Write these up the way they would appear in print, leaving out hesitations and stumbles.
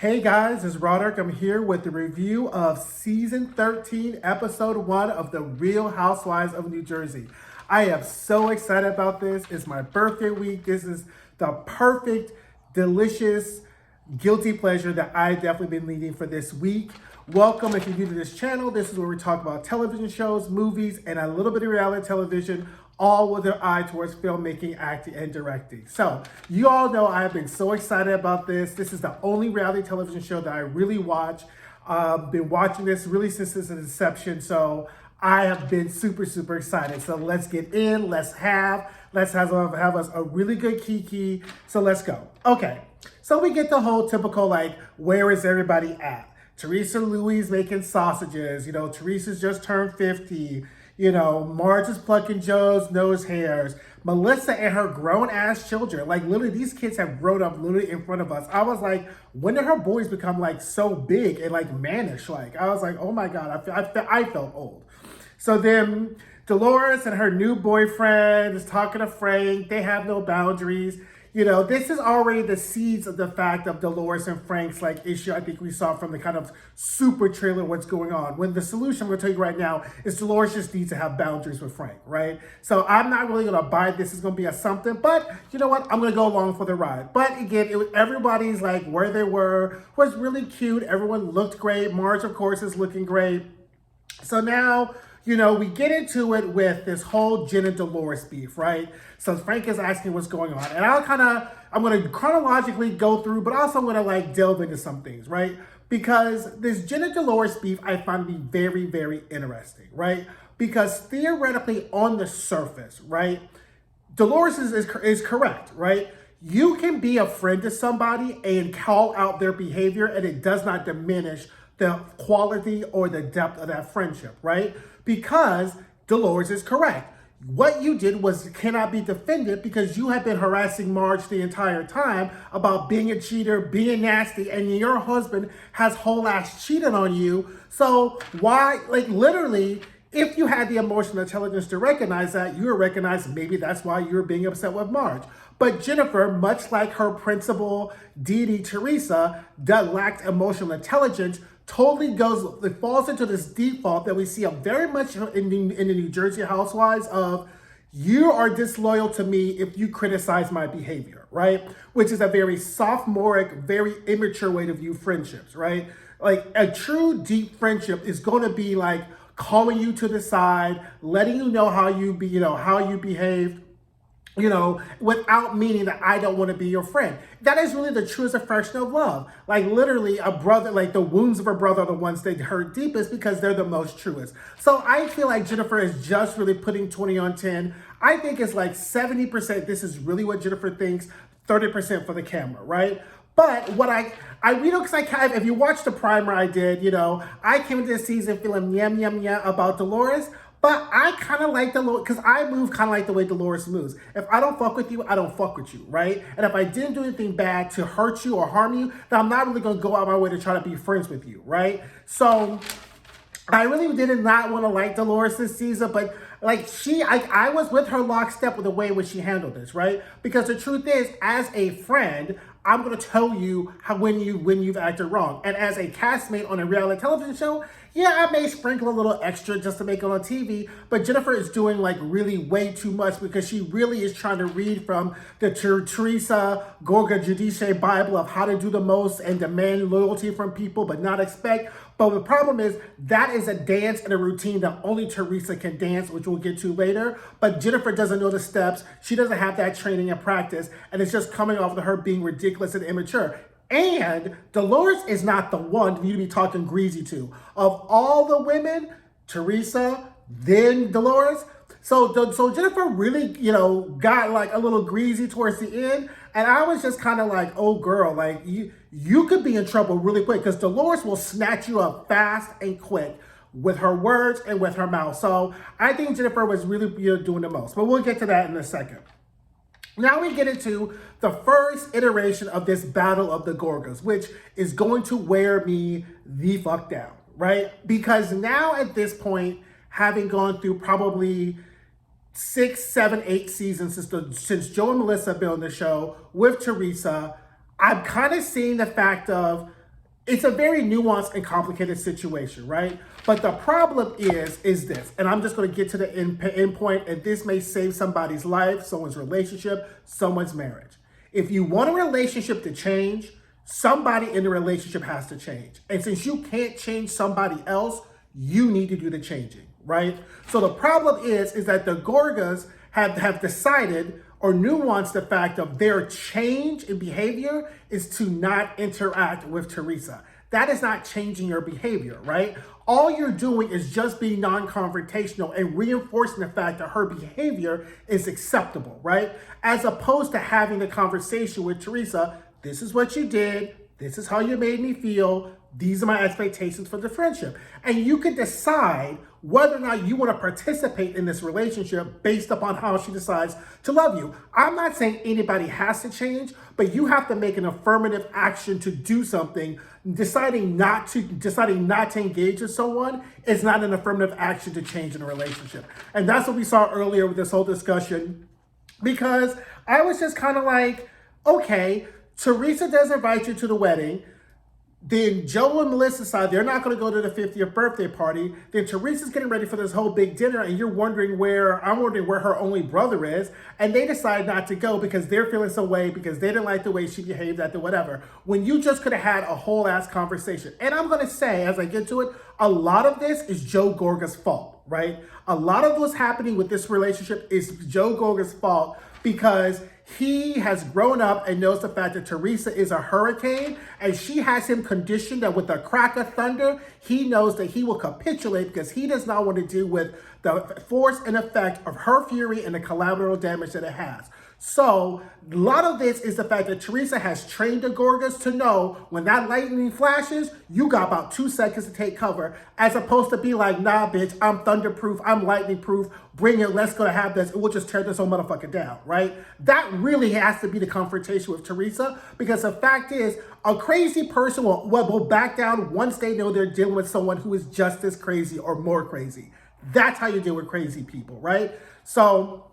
Hey guys, it's Roderick. I'm here with the review of season 13, episode 1 of The Real Housewives of New Jersey. I am so excited about this. It's my birthday week. This is the perfect, delicious, guilty pleasure that I've definitely been leading for this week. Welcome if you're new to this channel. This is where we talk about television shows, movies, and a little bit of reality television, all with an eye towards filmmaking, acting, and directing. So, you all know I have been so excited about this. This is the only reality television show that I really watch. Been watching this really since its inception, so I have been super excited. So let's get in, let's have us a really good kiki. So let's go. Okay, so we get the whole typical, like, where is everybody at? Teresa and Louis making sausages. Teresa's just turned 50. Marge is plucking Joe's nose hairs. Melissa and her grown-ass children. Like, literally, these kids have grown up literally in front of us. I was like, when did her boys become, like, so big and, like, mannish? Like, I was like, oh, my God, I felt old. So then Dolores and her new boyfriend is talking to Frank. They have no boundaries. This is already the seeds of the fact of Dolores and Frank's, like, issue I think we saw from the kind of super trailer what's going on. When the solution, I'm going to tell you right now, is Dolores just needs to have boundaries with Frank, right? So I'm not really going to buy this is going to be a something, but you know what? I'm going to go along for the ride. But again, everybody's, like, where they were was really cute. Everyone looked great. Marge, of course, is looking great. So now, we get into it with this whole Jen and Dolores beef, right? So Frank is asking what's going on. And I'm going to chronologically go through, but also I'm going to, like, delve into some things, right? Because this Jen and Dolores beef I find to be very interesting, right? Because theoretically on the surface, right, Dolores is correct, right? You can be a friend to somebody and call out their behavior and it does not diminish the quality or the depth of that friendship, right? Because Dolores is correct. What you did cannot be defended because you have been harassing Marge the entire time about being a cheater, being nasty, and your husband has whole ass cheated on you. So why, like, literally, if you had the emotional intelligence to recognize that, you would recognize maybe that's why you're being upset with Marge. But Jennifer, much like her principal deity Teresa, that lacked emotional intelligence, totally falls into this default that we see very much in the New Jersey Housewives of, you are disloyal to me if you criticize my behavior, right? Which is a very sophomoric, very immature way to view friendships, right? Like, a true deep friendship is going to be like calling you to the side, letting you know how you behave, without meaning that I don't want to be your friend. That is really the truest expression of love. Like, literally, a brother, like, the wounds of a brother are the ones that hurt deepest because they're the most truest. So I feel like Jennifer is just really putting 20 on 10. I think it's like 70% this is really what Jennifer thinks, 30% for the camera, right? But what because if you watch the primer I did, I came into this season feeling yum about Dolores. But I kind of like Dolores, because I move kind of like the way Dolores moves. If I don't fuck with you, I don't fuck with you, right? And if I didn't do anything bad to hurt you or harm you, then I'm not really going to go out of my way to try to be friends with you, right? So I really did not want to like Dolores this season, but like I was with her lockstep with the way in which she handled this, right? Because the truth is, as a friend, I'm going to tell you when you've acted wrong. And as a castmate on a reality television show, yeah, I may sprinkle a little extra just to make it on TV, but Jennifer is doing, like, really way too much because she really is trying to read from the Teresa Gorgas Judice Bible of how to do the most and demand loyalty from people but not expect. But the problem is that is a dance and a routine that only Teresa can dance, which we'll get to later. But Jennifer doesn't know the steps. She doesn't have that training and practice, and it's just coming off of her being ridiculous and immature. And Dolores is not the one for you to be talking greasy to. Of all the women, Teresa, then Dolores. So Jennifer really, got, like, a little greasy towards the end. And I was just kind of like, oh, girl, like, you could be in trouble really quick because Dolores will snatch you up fast and quick with her words and with her mouth. So I think Jennifer was really doing the most. But we'll get to that in a second. Now we get into the first iteration of this battle of the Gorgas, which is going to wear me the fuck down, right? Because now at this point, having gone through probably 6, 7, 8 seasons since Joe and Melissa have been on the show with Teresa, I'm kind of seeing the fact of it's a very nuanced and complicated situation, right? But the problem is this, and I'm just going to get to the end point, and this may save somebody's life, someone's relationship, someone's marriage. If you want a relationship to change, somebody in the relationship has to change. And since you can't change somebody else, you need to do the changing, right? So the problem is that the Gorgas have decided or nuanced the fact of their change in behavior is to not interact with Teresa. That is not changing your behavior, right? All you're doing is just being non-confrontational and reinforcing the fact that her behavior is acceptable, right? As opposed to having the conversation with Teresa, this is what you did, this is how you made me feel, these are my expectations for the friendship. And you can decide whether or not you want to participate in this relationship based upon how she decides to love you. I'm not saying anybody has to change, but you have to make an affirmative action to do something. Deciding not to engage with someone is not an affirmative action to change in a relationship. And that's what we saw earlier with this whole discussion, because I was just kind of like, okay, Teresa does invite you to the wedding. Then Joe and Melissa decide they're not going to go to the 50th birthday party. Then Teresa's getting ready for this whole big dinner, and I'm wondering where her only brother is. And they decide not to go because they're feeling some way because they didn't like the way she behaved at the whatever. When you just could have had a whole ass conversation. And I'm going to say, as I get to it, a lot of this is Joe Gorgas' fault, right? A lot of what's happening with this relationship is Joe Gorgas' fault because he has grown up and knows the fact that Teresa is a hurricane, and she has him conditioned that with a crack of thunder, he knows that he will capitulate because he does not want to deal with the force and effect of her fury and the collateral damage that it has. So a lot of this is the fact that Teresa has trained the Gorgas to know when that lightning flashes, you got about 2 seconds to take cover, as opposed to be like, nah, bitch, I'm thunderproof, I'm lightning proof, bring it, let's go to have this, and we'll just tear this whole motherfucker down, right? That really has to be the confrontation with Teresa, because the fact is, a crazy person will back down once they know they're dealing with someone who is just as crazy or more crazy. That's how you deal with crazy people, right? So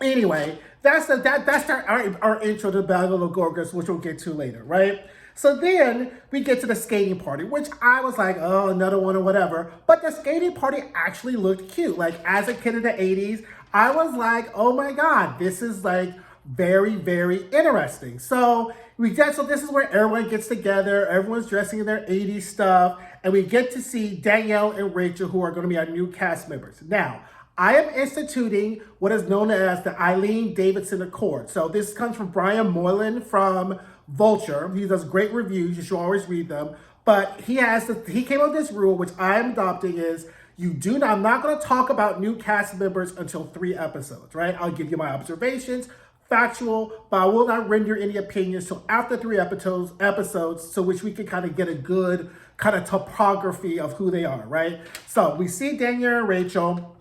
anyway, that's our intro to the Battle of the Gorgas, which we'll get to later, right? So then we get to the skating party, which I was like, oh, another one or whatever. But the skating party actually looked cute. Like, as a kid in the 80s, I was like, oh my God, this is like very, very interesting. So this is where everyone gets together. Everyone's dressing in their 80s stuff. And we get to see Danielle and Rachel, who are going to be our new cast members. Now, I am instituting what is known as the Eileen Davidson Accord. So this comes from Brian Moylan from Vulture. He does great reviews. You should always read them. But he came up with this rule, which I am adopting, is I'm not going to talk about new cast members until 3 episodes, right? I'll give you my observations, factual, but I will not render any opinions till after 3 episodes, so which we can kind of get a good kind of topography of who they are, right? So we see Danielle and Rachel.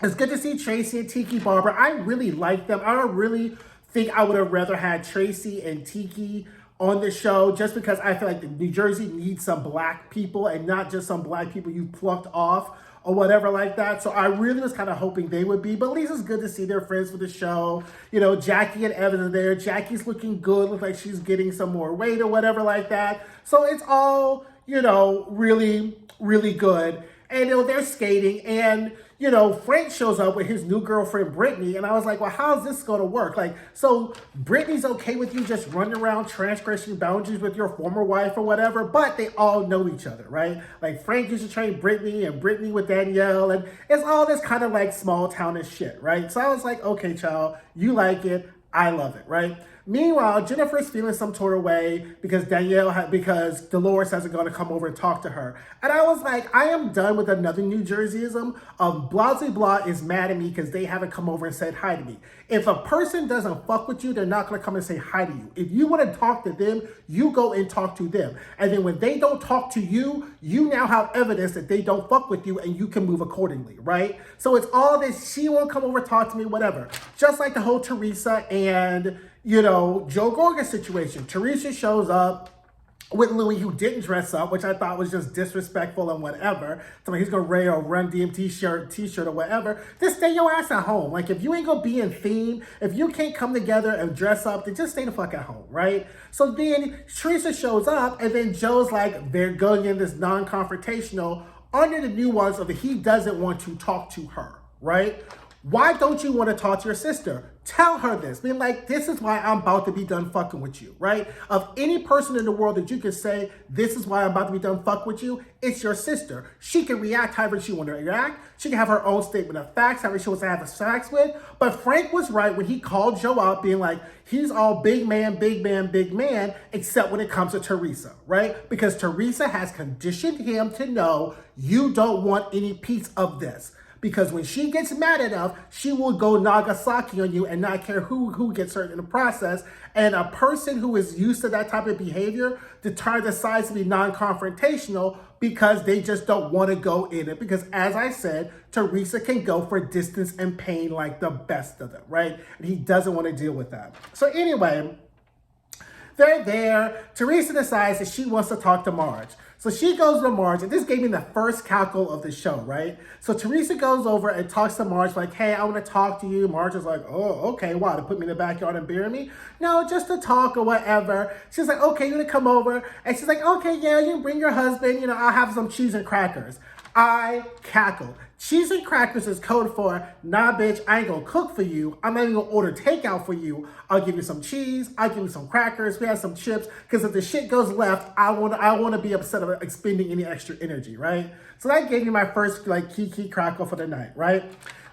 It's good to see Tracy and Tiki Barber. I really like them. I don't really think I would have rather had Tracy and Tiki on the show, just because I feel like New Jersey needs some black people and not just some black people you plucked off or whatever like that. So I really was kind of hoping they would be, but at least it's good to see their friends for the show. You know, Jackie and Evan are there. Jackie's looking good, looks like she's getting some more weight or whatever like that. So it's all, really, really good. And they're skating, and Frank shows up with his new girlfriend Brittany, and I was like, well, how's this going to work? Like, so Brittany's okay with you just running around transgressing boundaries with your former wife or whatever, but they all know each other, right? Like, Frank used to train Brittany, and Brittany with Danielle, and it's all this kind of like small townish shit, right? So I was like, okay, child, you like it, I love it, right? Meanwhile, Jennifer's feeling some sort of way because because Dolores hasn't gone to come over and talk to her. And I was like, I am done with another New Jerseyism of blah, blah, blah is mad at me because they haven't come over and said hi to me. If a person doesn't fuck with you, they're not going to come and say hi to you. If you want to talk to them, you go and talk to them. And then when they don't talk to you, you now have evidence that they don't fuck with you and you can move accordingly, right? So it's all this, she won't come over, talk to me, whatever. Just like the whole Teresa and Joe Gorgas situation. Teresa shows up with Louis, who didn't dress up, which I thought was just disrespectful and whatever. So he's gonna wear a Run DMT t-shirt or whatever. Just stay your ass at home. Like, if you ain't gonna be in theme, if you can't come together and dress up, then just stay the fuck at home, right? So then Teresa shows up, and then Joe's like, they're going in this non-confrontational under the nuance of he doesn't want to talk to her, right? Why don't you want to talk to your sister? Tell her this. Being like, this is why I'm about to be done fucking with you, right? Of any person in the world that you can say, this is why I'm about to be done fucking with you, it's your sister. She can react however she wants to react. She can have her own statement of facts, however she wants to have the facts with. But Frank was right when he called Joe out, being like, he's all big man, big man, big man, except when it comes to Teresa, right? Because Teresa has conditioned him to know you don't want any piece of this. Because when she gets mad enough, she will go Nagasaki on you and not care who gets hurt in the process. And a person who is used to that type of behavior decides to be non-confrontational because they just don't want to go in it. Because as I said, Teresa can go for distance and pain like the best of them, right? And he doesn't want to deal with that. So anyway, they're there. Teresa decides that she wants to talk to Marge. So she goes to Marge, and this gave me the first cackle of the show, right? So Teresa goes over and talks to Marge like, hey, I want to talk to you. Marge is like, oh, okay, why? To put me in the backyard and bury me? No, just to talk or whatever. She's like, okay, you're going to come over. And she's like, okay, yeah, you bring your husband. You know, I'll have some cheese and crackers. I cackled. Cheese and crackers is code for, nah, bitch, I ain't gonna cook for you. I'm not even gonna order takeout for you. I'll give you some cheese. I'll give you some crackers. We have some chips. Because if the shit goes left, I wanna be upset about expending any extra energy, right? So that gave me my first like key crackle for the night, right?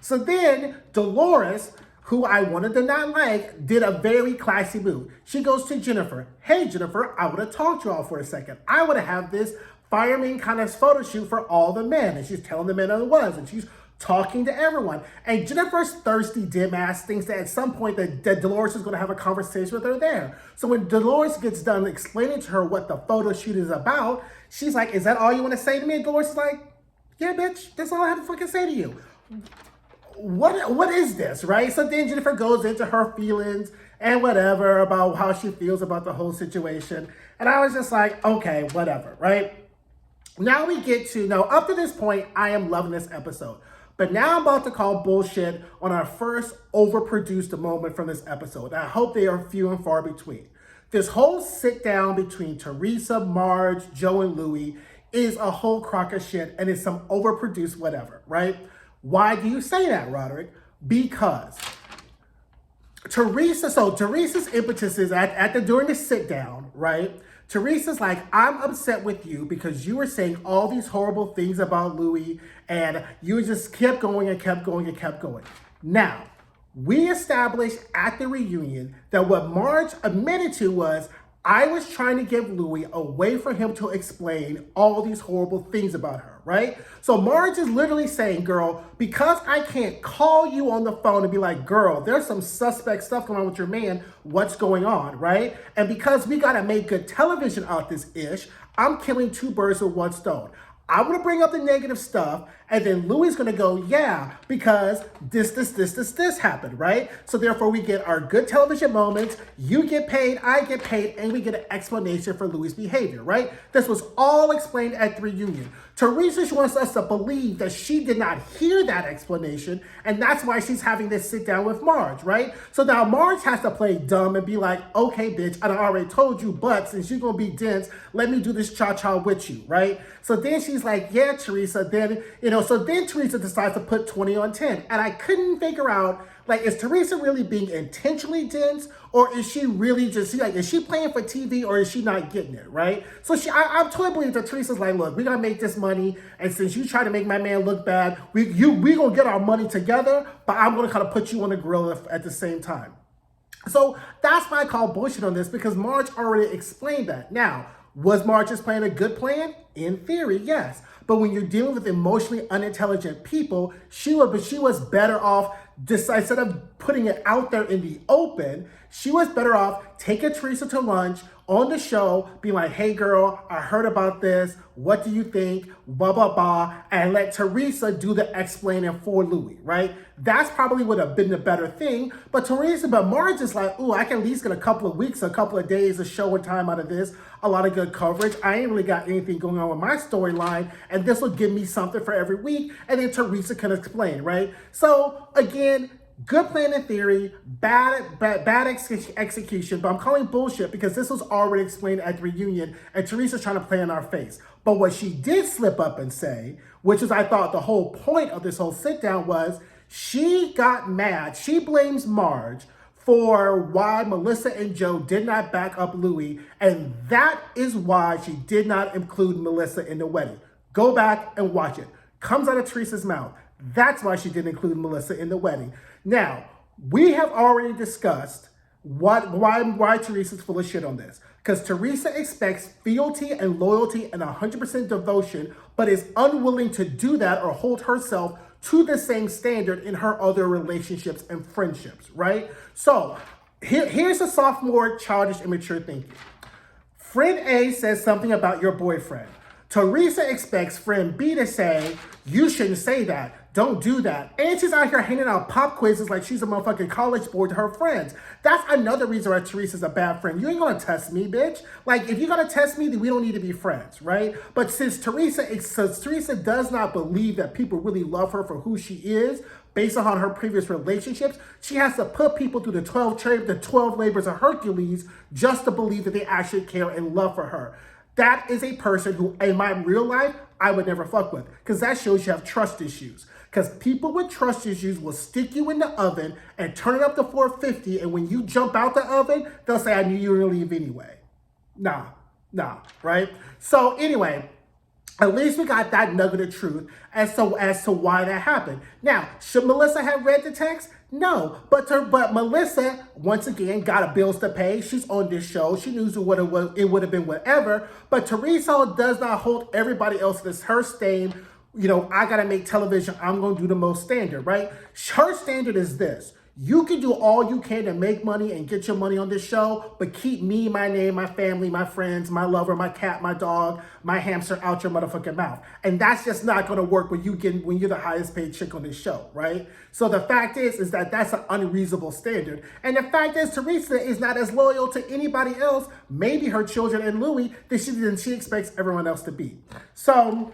So then Dolores, who I wanted to not like, did a very classy move. She goes to Jennifer. Hey, Jennifer, I want to talk to y'all for a second. I want to have this fireman kind of photo shoot for all the men. And she's telling the men who it was. And she's talking to everyone. And Jennifer's thirsty dim ass thinks that at some point that Dolores is going to have a conversation with her there. So when Dolores gets done explaining to her what the photo shoot is about, she's like, is that all you want to say to me? And Dolores is like, yeah, bitch, that's all I have to fucking say to you. What is this, right? So then Jennifer goes into her feelings and whatever about how she feels about the whole situation. And I was just like, okay, whatever, right? Now we get to, up to this point, I am loving this episode. But now I'm about to call bullshit on our first overproduced moment from this episode. I hope they are few and far between. This whole sit down between Teresa, Marge, Joe, and Louis is a whole crock of shit, and it's some overproduced whatever, right? Why do you say that, Roderick? Because Teresa's impetus is during the sit down, right? Teresa's like, I'm upset with you because you were saying all these horrible things about Louis and you just kept going and kept going and kept going. Now, we established at the reunion that what Marge admitted to was, I was trying to give Louis a way for him to explain all these horrible things about her, right? So Marge is literally saying, girl, because I can't call you on the phone and be like, girl, there's some suspect stuff going on with your man. What's going on, right? And because we got to make good television out this ish, I'm killing two birds with one stone. I'm going to bring up the negative stuff, and then Louis is going to go, yeah, because this happened, right? So therefore, we get our good television moments, you get paid, I get paid, and we get an explanation for Louis' behavior, right? This was all explained at the reunion. Teresa wants us to believe that she did not hear that explanation, and that's why she's having this sit down with Marge, right? So now Marge has to play dumb and be like, okay, bitch, I already told you, but since you're going to be dense, let me do this cha-cha with you, right? So then she's like, yeah, Teresa, then, so then Teresa decides to put 20 on 10. And I couldn't figure out, like, is Teresa really being intentionally dense? Or is she really just, like, is she playing for TV or is she not getting it, right? So I totally believe that Teresa's like, look, we got to make this money. And since you try to make my man look bad, we going to get our money together, but I'm going to kind of put you on the grill at the same time. So that's why I call bullshit on this, because Marge already explained that. Now, was Marge just playing a good plan? In theory, yes. But when you're dealing with emotionally unintelligent people, she was better off, instead of putting it out there in the open, she was better off taking Teresa to lunch on the show, being like, hey girl, I heard about this. What do you think? Blah, blah, blah. And let Teresa do the explaining for Louis, right? That's probably would have been the better thing. But Marge is like, ooh, I can at least get a couple of weeks, a couple of days of show and time out of this. A lot of good coverage. I ain't really got anything going on with my storyline. And this will give me something for every week. And then Teresa can explain, right? So again, good plan in theory, bad execution, but I'm calling bullshit because this was already explained at the reunion and Teresa's trying to play in our face. But what she did slip up and say, which is I thought the whole point of this whole sit down was, she got mad. She blames Marge for why Melissa and Joe did not back up Louis, and that is why she did not include Melissa in the wedding. Go back and watch it. Comes out of Teresa's mouth. That's why she didn't include Melissa in the wedding. Now, we have already discussed why Teresa's full of shit on this. Because Teresa expects fealty and loyalty and 100% devotion, but is unwilling to do that or hold herself to the same standard in her other relationships and friendships, right? So here's a sophomore childish immature thinking. Friend A says something about your boyfriend. Teresa expects friend B to say, you shouldn't say that. Don't do that. And she's out here handing out pop quizzes like she's a motherfucking college board to her friends. That's another reason why Teresa's a bad friend. You ain't gonna test me, bitch. Like, if you're gonna test me, then we don't need to be friends, right? But since Teresa does not believe that people really love her for who she is, based on her previous relationships, she has to put people through the 12 labors of Hercules just to believe that they actually care and love for her. That is a person who, in my real life, I would never fuck with. Because that shows you have trust issues. Because people with trust issues will stick you in the oven and turn it up to 450. And when you jump out the oven, they'll say, I knew you were going to leave anyway. Nah, right? So anyway, at least we got that nugget of truth as to why that happened. Now, should Melissa have read the text? No, but Melissa, once again, got a bills to pay. She's on this show. She knew it would have been whatever. But Teresa does not hold everybody else as her stain. You know, I got to make television. I'm going to do the most standard, right? Her standard is this. You can do all you can to make money and get your money on this show, but keep me, my name, my family, my friends, my lover, my cat, my dog, my hamster out your motherfucking mouth. And that's just not going to work when you're the highest paid chick on this show, right? So the fact is that that's an unreasonable standard. And the fact is Teresa is not as loyal to anybody else, maybe her children and Louis, than she expects everyone else to be. So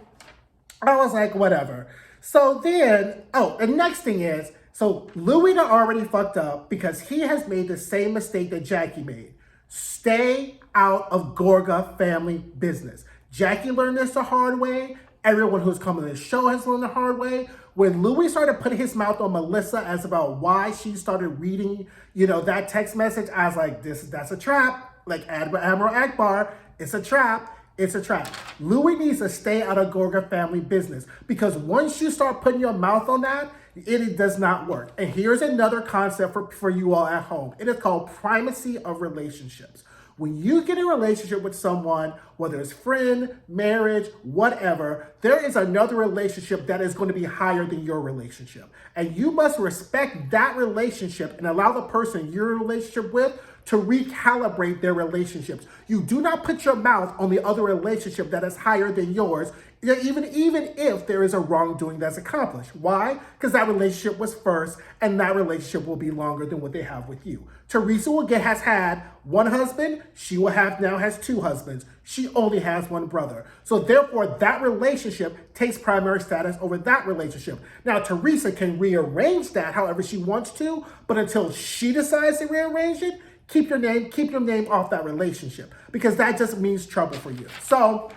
I was like, whatever. So then, the next thing is, so Louis done already fucked up because he has made the same mistake that Jackie made. Stay out of Gorga family business. Jackie learned this the hard way. Everyone who's come on this show has learned the hard way. When Louis started putting his mouth on Melissa as about why she started reading, that text message, I was like, that's a trap. Like Admiral Akbar, it's a trap. It's a trap. Louis needs to stay out of Gorga family business because once you start putting your mouth on that, it does not work. And here's another concept for you all at home. It is called primacy of relationships. When you get in a relationship with someone, whether it's friend, marriage, whatever, there is another relationship that is going to be higher than your relationship. And you must respect that relationship and allow the person you're in a relationship with to recalibrate their relationships. You do not put your mouth on the other relationship that is higher than yours, even if there is a wrongdoing that's accomplished. Why? Because that relationship was first, and that relationship will be longer than what they have with you. Teresa has had one husband. She now has two husbands. She only has one brother. So therefore, that relationship takes primary status over that relationship. Now, Teresa can rearrange that however she wants to, but until she decides to rearrange it, keep your name off that relationship because that just means trouble for you. So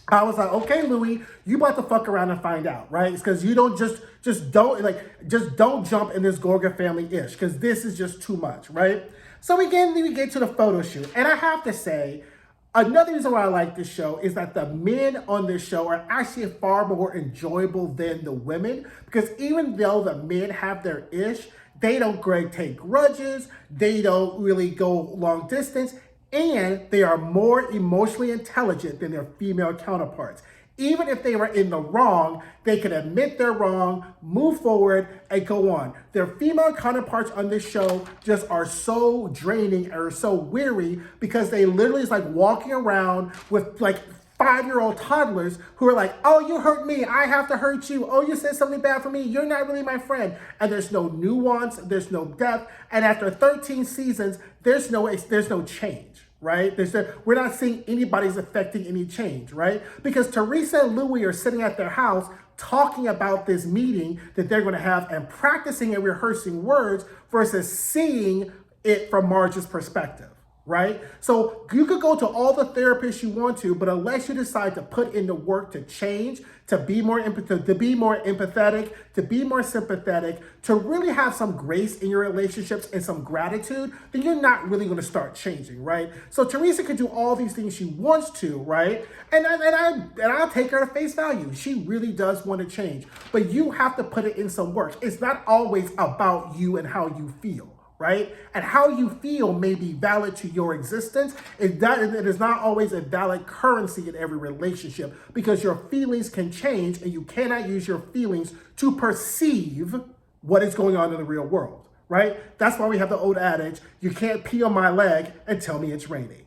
I was like, okay, Louis, you about to fuck around and find out, right? It's because you don't just don't jump in this Gorga family ish because this is just too much, right? So again, we get to the photo shoot, and I have to say, another reason why I like this show is that the men on this show are actually far more enjoyable than the women because even though the men have their ish, they don't take grudges, they don't really go long distance, and they are more emotionally intelligent than their female counterparts. Even if they were in the wrong, they can admit they're wrong, move forward, and go on. Their female counterparts on this show just are so draining or so weary because they literally is like walking around with like 5-year-old toddlers who are like, oh, you hurt me, I have to hurt you. Oh, you said something bad for me, you're not really my friend. And there's no nuance, there's no depth. And after 13 seasons, there's no change. Right? We're not seeing anybody's affecting any change, right? Because Teresa and Louis are sitting at their house talking about this meeting that they're going to have and practicing and rehearsing words versus seeing it from Marge's perspective, right? So you could go to all the therapists you want to, but unless you decide to put in the work to change, to be more empathetic, to be more sympathetic, to really have some grace in your relationships and some gratitude, then you're not really going to start changing, right? So Teresa could do all these things she wants to, right? And I'll take her at face value. She really does want to change, but you have to put it in some work. It's not always about you and how you feel. Right? And how you feel may be valid to your existence. It is not always a valid currency in every relationship because your feelings can change and you cannot use your feelings to perceive what is going on in the real world, right? That's why we have the old adage, you can't pee on my leg and tell me it's raining,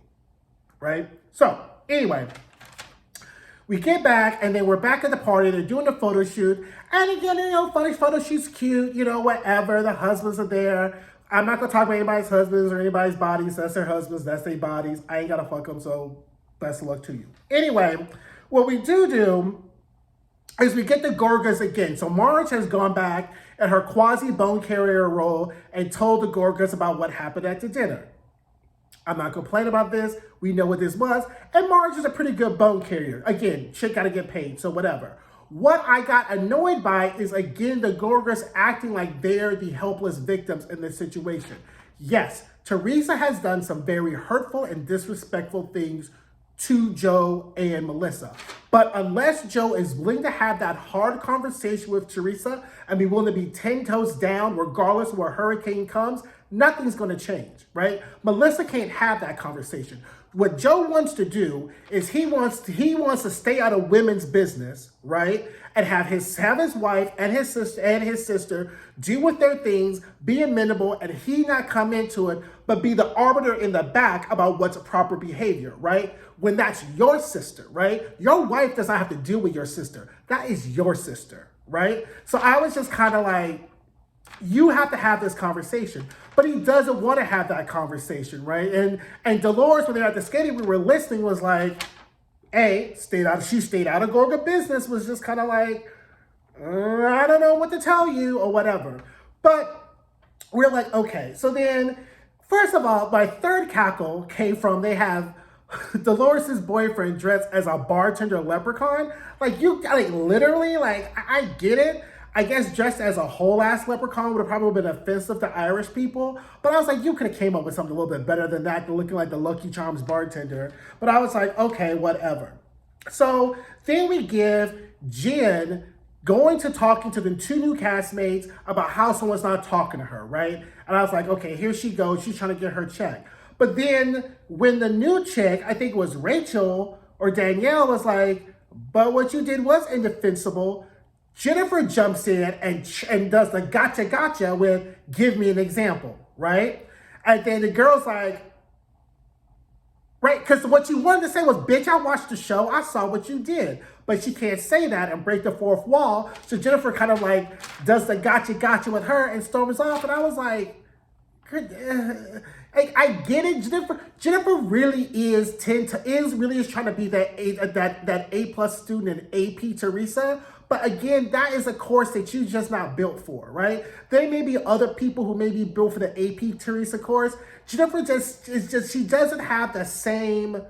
right? So anyway, we get back and then we're back at the party. They're doing the photo shoot. And again, funny photo shoot's cute, whatever. The husbands are there. I'm not going to talk about anybody's husbands or anybody's bodies. That's their husbands. That's their bodies. I ain't got to fuck them, so best of luck to you. Anyway, what we do is we get the Gorgas again. So Marge has gone back in her quasi-bone carrier role and told the Gorgas about what happened at the dinner. I'm not complaining about this. We know what this was. And Marge is a pretty good bone carrier. Again, shit got to get paid, so whatever. What I got annoyed by is, again, the Gorgas acting like they're the helpless victims in this situation. Yes, Teresa has done some very hurtful and disrespectful things to Joe and Melissa. But unless Joe is willing to have that hard conversation with Teresa and be willing to be 10 toes down regardless of where hurricane comes, nothing's going to change, right? Melissa can't have that conversation. What Joe wants to do is he wants to stay out of women's business, right? And have his wife and his sister do with their things, be amenable, and he not come into it, but be the arbiter in the back about what's proper behavior, right? When that's your sister, right? Your wife does not have to deal with your sister. That is your sister, right? So I was just kind of like, you have to have this conversation. But he doesn't want to have that conversation, right? And Dolores, when they're at the skating, we were listening, was like, she stayed out of Gorga business, was just kind of like, I don't know what to tell you or whatever. But we're like, okay. So then, first of all, my third cackle came from, they have Dolores' boyfriend dressed as a bartender leprechaun. Literally, I get it. I guess dressed as a whole ass leprechaun would have probably been offensive to Irish people. But I was like, you could have came up with something a little bit better than that, looking like the Lucky Charms bartender. But I was like, okay, whatever. So then we give Jen going to talking to the 2 new castmates about how someone's not talking to her, right? And I was like, okay, here she goes. She's trying to get her check. But then when the new chick, I think it was Rachel or Danielle, was like, but what you did was indefensible, Jennifer jumps in and does the gotcha with, give me an example, right? And then the girl's like, right, because what you wanted to say was, bitch, I watched the show, I saw what you did. But she can't say that and break the fourth wall. So Jennifer kind of like does the gotcha with her and storms off. And I was like, I get it. Jennifer really is trying to be that A+ student in AP Teresa. But again, that is a course that you're just not built for, right? There may be other people who may be built for the AP Teresa course. Jennifer she doesn't have the same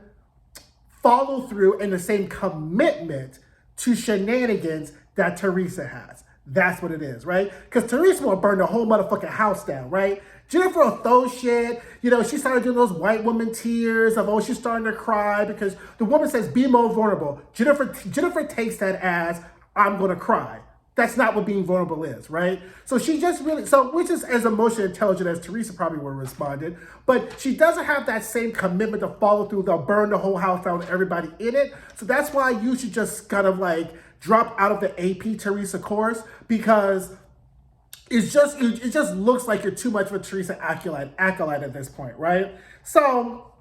follow through and the same commitment to shenanigans that Teresa has. That's what it is, right? Because Teresa will burn the whole motherfucking house down, right? Jennifer will throw shit. She started doing those white woman tears of, she's starting to cry because the woman says, be more vulnerable. Jennifer takes that as, I'm going to cry. That's not what being vulnerable is, right? So she just really, which is as emotionally intelligent as Teresa probably would have responded, but she doesn't have that same commitment to follow through. They'll burn the whole house down with everybody in it. So that's why you should just kind of like drop out of the AP Teresa course, because it just looks like you're too much of a Teresa acolyte at this point, right? So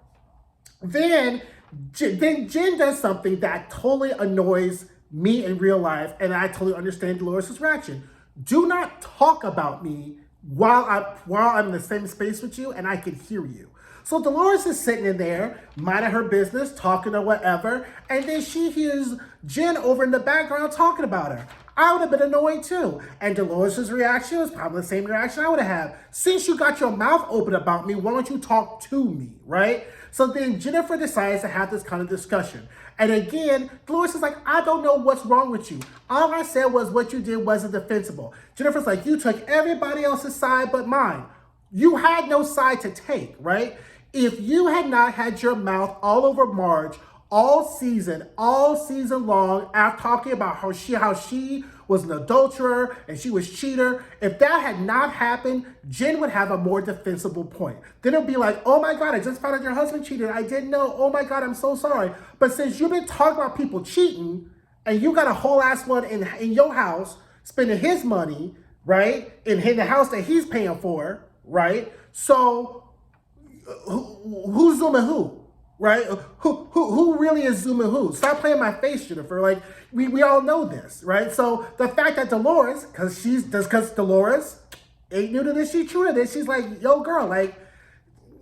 then Jen does something that totally annoys me in real life, and I totally understand Dolores' reaction. Do not talk about me while I'm in the same space with you and I can hear you. So Dolores is sitting in there, minding her business, talking or whatever, and then she hears Jen over in the background talking about her. I would have been annoyed too. And Dolores' reaction was probably the same reaction I would have had. Since you got your mouth open about me, why don't you talk to me, right? So then Jennifer decides to have this kind of discussion. And again, Dolores is like, I don't know what's wrong with you. All I said was what you did wasn't defensible. Jennifer's like, you took everybody else's side but mine. You had no side to take, right? If you had not had your mouth all over Marge all season long, after talking about how she was an adulterer and she was cheater, if that had not happened, Jen would have a more defensible point. Then it would be like, oh my God, I just found out your husband cheated. I didn't know. Oh my God, I'm so sorry. But since you've been talking about people cheating and you got a whole ass one in your house, spending his money, right, in the house that he's paying for, right? So who's zooming who? Right? Who really is zooming who? Stop playing my face, Jennifer. Like, we all know this, right? So the fact that Dolores, because Dolores ain't new to this, she's true to this, she's like, yo, girl, like,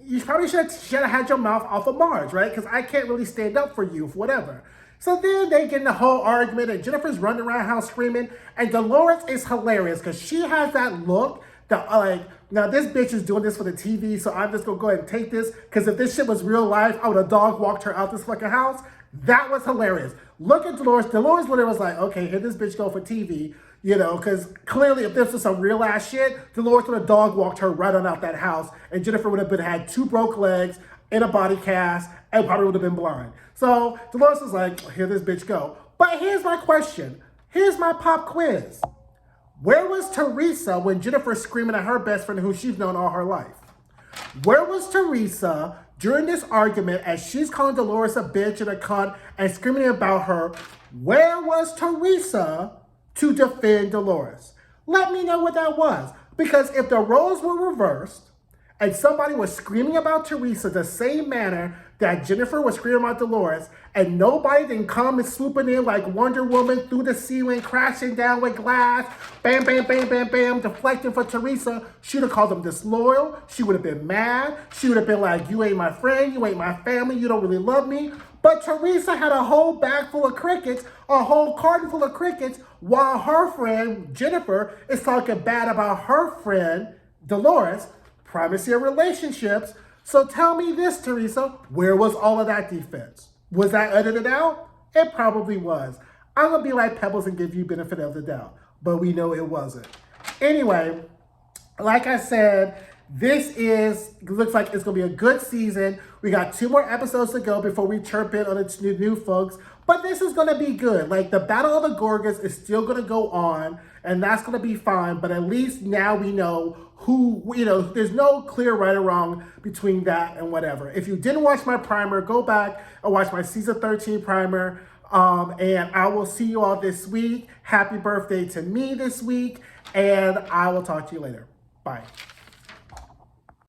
you probably should have had your mouth off of Marge, right? Because I can't really stand up for you, for whatever. So then they get in the whole argument, and Jennifer's running around the house screaming, and Dolores is hilarious because she has that look that, like, now this bitch is doing this for the TV, so I'm just gonna go ahead and take this, because if this shit was real life, I would have dog walked her out this fucking house. That was hilarious. Look at Dolores. Dolores literally was like, okay, here this bitch go for TV, you know, because clearly if this was some real ass shit, Dolores would have dog walked her right on out that house, and Jennifer would have had 2 broke legs in a body cast and probably would have been blind. So Dolores was like, here this bitch go. But here's my question. Here's my pop quiz. Where was Teresa when Jennifer's screaming at her best friend who she's known all her life? Where was Teresa during this argument as she's calling Dolores a bitch and a cunt and screaming about her? Where was Teresa to defend Dolores? Let me know what that was. Because if the roles were reversed and somebody was screaming about Teresa the same manner that Jennifer was screaming about Dolores, and nobody didn't come and swooping in like Wonder Woman through the ceiling, crashing down with glass, bam, bam, bam, bam, bam, deflecting for Teresa, she would have called them disloyal. She would have been mad. She would have been like, you ain't my friend, you ain't my family, you don't really love me. But Teresa had a whole bag full of crickets, a whole carton full of crickets, while her friend Jennifer is talking bad about her friend Dolores. Primacy of relationships. So tell me this, Teresa, where was all of that defense? Was that edited out? It probably was. I'm going to be like Pebbles and give you benefit of the doubt, but we know it wasn't. Anyway, like I said, looks like it's going to be a good season. We got 2 more episodes to go before we chirp in on the new folks, but this is going to be good. Like, the Battle of the Gorgas is still going to go on, and that's going to be fine, but at least now we know who, you know, there's no clear right or wrong between that and whatever. If you didn't watch my primer, go back and watch my season 13 primer, and I will see you all this week. Happy birthday to me this week, and I will talk to you later. Bye.